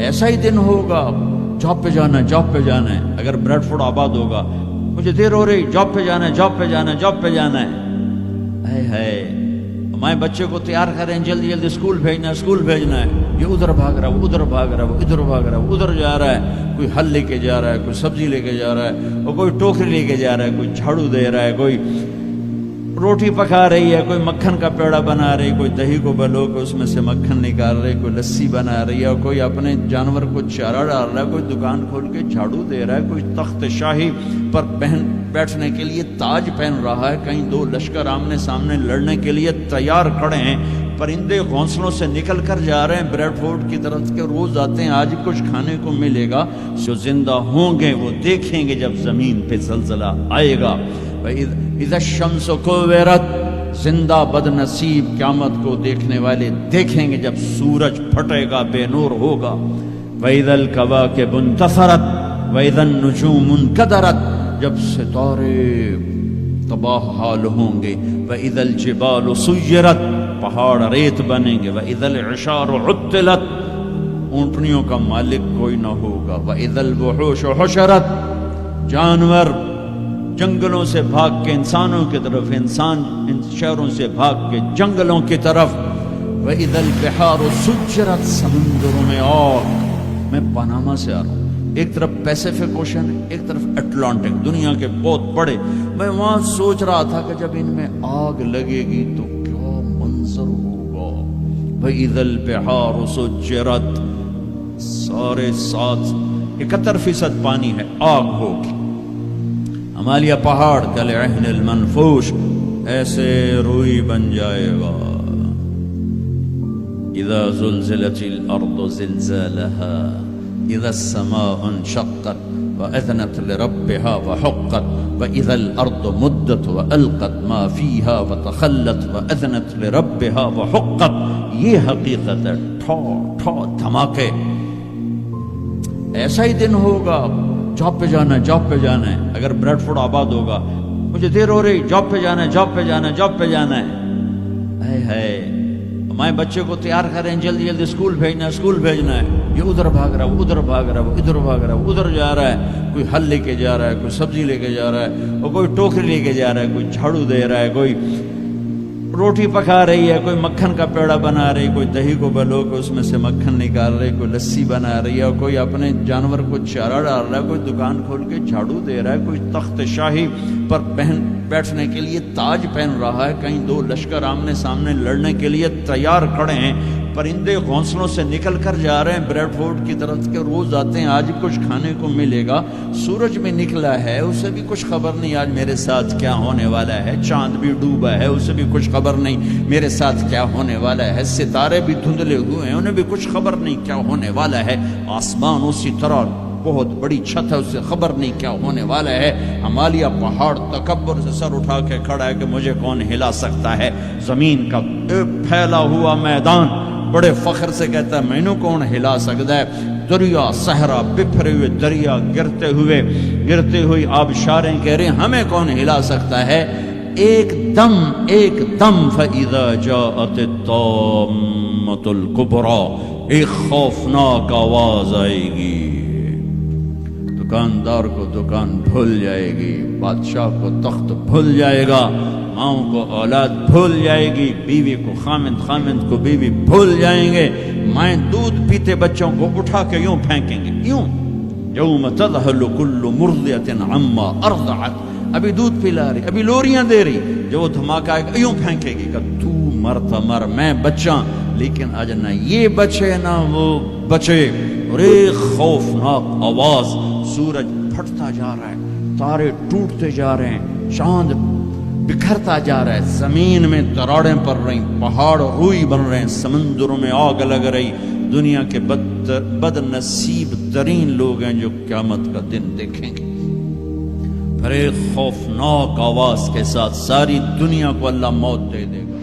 ایسا ہی دن ہوگا، جاب پہ جانا ہے، جاب پہ جانا ہے. اگر بریڈ فورڈ آباد ہوگا، مجھے دیر ہو رہی، جاب پہ جانا ہے، جاب پہ جانا ہے، جاب پہ جانا ہے. ہے ہمارے بچے کو تیار کریں، جلدی جلدی اسکول بھیجنا ہے، اسکول بھیجنا ہے. یہ ادھر بھاگ رہا ہے، وہ ادھر بھاگ رہا ہے، وہ ادھر بھاگ رہا ہے، وہ ادھر جا رہا ہے. کوئی حل لے کے جا رہا ہے، کوئی سبزی لے کے جا رہا ہے، اور کوئی ٹوکری لے کے جا رہا ہے، کوئی جھاڑو دے رہا ہے، کوئی روٹی پکا رہی ہے، کوئی مکھن کا پیڑا بنا رہی، کوئی دہی کو بلو کے اس میں سے مکھن نکال رہی، کوئی لسی بنا رہی ہے، اور کوئی اپنے جانور کو چارہ ڈال رہا ہے، کوئی دکان کھول کے جھاڑو دے رہا ہے، کوئی تخت شاہی پر بیٹھنے کے لیے تاج پہن رہا ہے. کہیں دو لشکر آمنے سامنے لڑنے کے لیے تیار کھڑے ہیں. پرندے گھونسلوں سے نکل کر جا رہے ہیں بریڈ فورڈ کی طرف کے. روز آتے ہیں، آج کچھ کھانے کو ملے گا. جو زندہ ہوں گے وہ دیکھیں گے جب زمین پہ زلزلہ آئے گا. اذا الشمس کوورت، زندہ بد نصیب قیامت کو دیکھنے والے دیکھیں گے جب سورج پھٹے گا، بے نور ہوگا. وَإِذَا الْكَوَاكِبُ انتَثَرَتْ وَإِذَا النُّجُومُ انْكَدَرَتْ، جب ستارے تباہ حال ہوں گے. وَإِذَا الْجِبَالُ سُيِّرَتْ، پہاڑ ریت بنیں گے. وَإِذَا الْعِشَارُ عُطِّلَتْ، اونٹنیوں کا مالک کوئی نہ ہوگا. وَإِذَا الْوُحُوشُ حُشِرَتْ، جانور جنگلوں سے بھاگ کے انسانوں کی طرف، انسان ان شہروں سے بھاگ کے جنگلوں کی طرف. وَإِذَا الْبِحَارُ سُجِّرَتْ، سمندروں میں آگ. میں پاناما سے آ رہا ہوں، ایک طرف پیسیفک اوشن ہے، ایک طرف اٹلانٹک، دنیا کے بہت بڑے. میں وہاں سوچ رہا تھا کہ جب ان میں آگ لگے گی تو کیا منظر ہوگا. وَإِذَا الْبِحَارُ سُجِّرَتْ، سارے 71% پانی ہے، آگ ہوگی. ہمالیہ پہاڑ کالعہن المنفوش، ایسے روئی بن جائے گا. اذا زلزلت الارض زلزالها اذا السماء انشقت واذنت لربها وحقت واذا الارض مدت والقت ما فيها وتخلت واذنت لربها وحقت. یہ حقیقت ہے. ٹھو ٹھو دھماکے. ایسا ہی دن ہوگا، جاب پہ جانا ہے، جاب پہ جانا ہے. اگر بریڈ فورڈ آباد ہوگا، مجھے دیر ہو رہی، جاب پہ جانا ہے، جاب پہ جانا ہے، جاب پہ جانا ہے. ہے ہمارے بچے کو تیار کریں، جلدی جلدی اسکول بھیجنا ہے، اسکول بھیجنا ہے. یہ ادھر بھاگ رہا ہے، وہ ادھر بھاگ رہا ہے، وہ ادھر بھاگ رہا ہے، وہ ادھر جا رہا ہے. کوئی حل لے کے جا رہا ہے، کوئی سبزی لے کے جا رہا ہے، اور کوئی ٹوکری لے کے جا رہا ہے، کوئی جھاڑو دے رہا ہے، کوئی روٹی پکا رہی ہے، کوئی مکھن کا پیڑا بنا رہی، کوئی دہی کو بلو کے اس میں سے مکھن نکال رہی، کوئی لسی بنا رہی ہے، اور کوئی اپنے جانور کو چارہ ڈال رہا ہے، کوئی دکان کھول کے جھاڑو دے رہا ہے، کوئی تخت شاہی پر بیٹھنے کے لیے تاج پہن رہا ہے. کہیں دو لشکر آمنے سامنے لڑنے کے لیے تیار کھڑے ہیں. پرندے گھونسلوں سے نکل کر جا رہے ہیں بریڈ فورڈ کی طرف کے. روز آتے ہیں، آج کچھ کھانے کو ملے گا. سورج میں نکلا ہے، اسے بھی کچھ خبر نہیں آج میرے ساتھ کیا ہونے والا ہے. چاند بھی ڈوبا ہے، اسے بھی کچھ خبر نہیں میرے ساتھ کیا ہونے والا ہے. ستارے بھی دھندلے ہوئے ہیں، انہیں بھی کچھ خبر نہیں کیا ہونے والا ہے. آسمان اسی طرح بہت بڑی چھت ہے، اسے خبر نہیں کیا ہونے والا ہے. ہمالیہ پہاڑ تکبر سے سر اٹھا کے کھڑا ہے کہ مجھے کون ہلا سکتا ہے. زمین کا پھیلا ہوا میدان بڑے فخر سے کہتا ہے میں نے کون ہلا سکتا ہے. دریا صحرا، بکھرے ہوئے دریا، گرتے ہوئی آبشاریں کہہ رہے ہیں ہمیں کون ہلا سکتا ہے. ایک دم فَإِذَا جَاءَتِ الطَّامَّةُ الْكُبْرَى، ایک خوفناک آواز آئے گی. دکاندار کو دکان بھول جائے گی، بادشاہ کو تخت بھول جائے گا، ماؤں کو اولاد بھول جائے گی، بیوی کو خامند کو بیوی بھول جائیں گے. مائیں دودھ پیتے بچوں کو اٹھا کے یوں پھینکیں گے، یوں. یوم تذہل کل مرضعۃ عما ارضعت، ابھی دودھ پلا رہی، ابھی لوریاں دے رہی، جو وہ دھماکہ آئے گا یوں پھینکے گی کہ تو مرتا مر، میں بچاں. لیکن آج نہ یہ بچے نہ وہ بچے. اور ایک خوفناک آواز. سورج پھٹتا جا رہا ہے، تارے ٹوٹتے جا رہے ہیں، چاند بکھرتا جا رہا ہے، زمین میں دراڑیں پڑ رہی، پہاڑ روئی بن رہے ہیں، سمندروں میں آگ لگ رہی. دنیا کے بد نصیب ترین لوگ ہیں جو قیامت کا دن دیکھیں گے. پھر ایک خوفناک آواز کے ساتھ ساری دنیا کو اللہ موت دے دے گا.